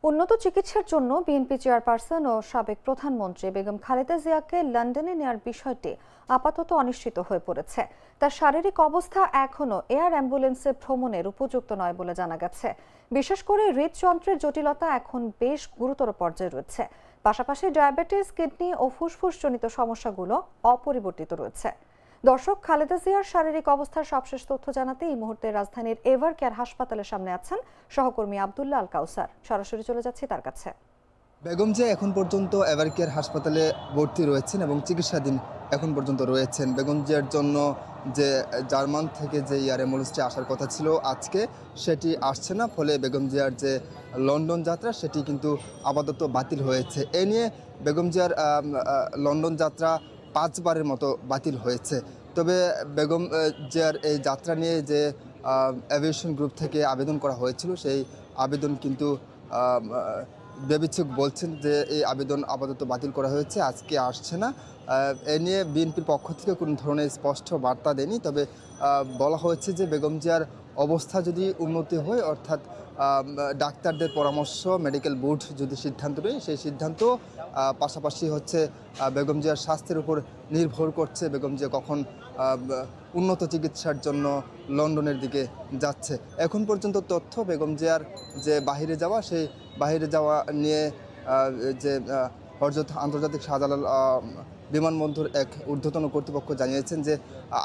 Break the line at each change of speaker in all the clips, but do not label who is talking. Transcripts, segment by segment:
উন্নত চিকিৎসার জন্য বিএনপি চেয়ারপারসন ও সাবেক প্রধানমন্ত্রী বেগম খালেদা জিয়াকে লন্ডনে নেওয়ার বিষয়টি আপাতত অনিশ্চিত হয়ে পড়েছে। তার শারীরিক অবস্থা এখনও এয়ার অ্যাম্বুলেন্সে ভ্রমণের উপযুক্ত নয় বলে জানা গেছে। বিশেষ করে হৃদযন্ত্রের জটিলতা এখন বেশ গুরুতর পর্যায়ে রয়েছে। পাশাপাশি ডায়াবেটিস, কিডনি ও ফুসফুসজনিত সমস্যাগুলো অপরিবর্তিত রয়েছে। দর্শক, খালেদা জিয়ার শারীরিক অবস্থার সবশেষ তথ্য জানাতে এই মুহূর্তে রাজধানীর এভার কেয়ার হাসপাতালের সামনে আছেন সহকর্মী আব্দুল্লাহ আল কাউসার। সরাসরি চলে যাচ্ছি তার কাছে।
বেগম জিয়া এখন পর্যন্ত এভার কেয়ার হাসপাতালে ভর্তি রয়েছেন এবং চিকিৎসাধীন এখন পর্যন্ত রয়েছেন। বেগম জিয়ার জন্য যে জার্মান থেকে যে এয়ার অ্যাম্বুলেন্সটি আসার কথা ছিল আজকে, সেটি আসছে না। ফলে বেগম জিয়ার যে লন্ডন যাত্রা সেটি কিন্তু আপাতত বাতিল হয়েছে। এ নিয়ে বেগম জিয়ার লন্ডন যাত্রা 5 বারের মতো বাতিল হয়েছে। তবে বেগম জিয়ার এই যাত্রা নিয়ে যে এভিয়েশন গ্রুপ থেকে আবেদন করা হয়েছিল, সেই আবেদন কিন্তু বিবেচক বলছেন যে এই আবেদন আপাতত বাতিল করা হয়েছে, আজকে আসছে না। এ নিয়ে বিএনপির পক্ষ থেকে কোনো ধরনের স্পষ্ট বার্তা দেয়নি। তবে বলা হয়েছে যে বেগম জিয়ার অবস্থা যদি উন্নতি হয়, অর্থাৎ ডাক্তারদের পরামর্শ, মেডিকেল বোর্ড যদি সিদ্ধান্ত নেয়, সেই সিদ্ধান্ত পাশাপাশি হচ্ছে বেগম জিয়ার স্বাস্থ্যের উপর নির্ভর করছে বেগম জিয়া কখন উন্নত চিকিৎসার জন্য লন্ডনের দিকে যাচ্ছে। এখন পর্যন্ত তথ্য বেগম জিয়ার যে বাহিরে যাওয়া, সেই বাহিরে যাওয়া নিয়ে যে হযরত আন্তর্জাতিক শাহজালাল বিমানবন্দর এক ঊর্ধ্বতন কর্তৃপক্ষ জানিয়েছেন যে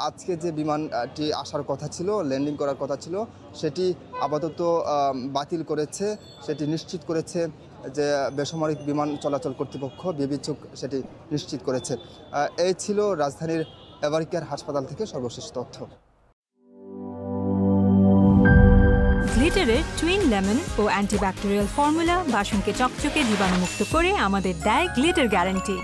আজকে যে বিমানটি আসার কথা ছিল, ল্যান্ডিং করার কথা ছিল, সেটি আপাতত বাতিল করেছে। সেটি নিশ্চিত করেছে যে বেসামরিক বিমান চলাচল কর্তৃপক্ষ বিবেচক সেটি নিশ্চিত করেছে। এই ছিল রাজধানীর এভার কেয়ার হাসপাতাল থেকে সর্বশেষ তথ্য।
গ্লিটারের টুইন লেমন ও অ্যান্টিব্যাকটেরিয়াল ফর্মুলা বাসনকে চকচকে জীবাণুমুক্ত করে আমাদের দেয় গ্লিটার গ্যারান্টি।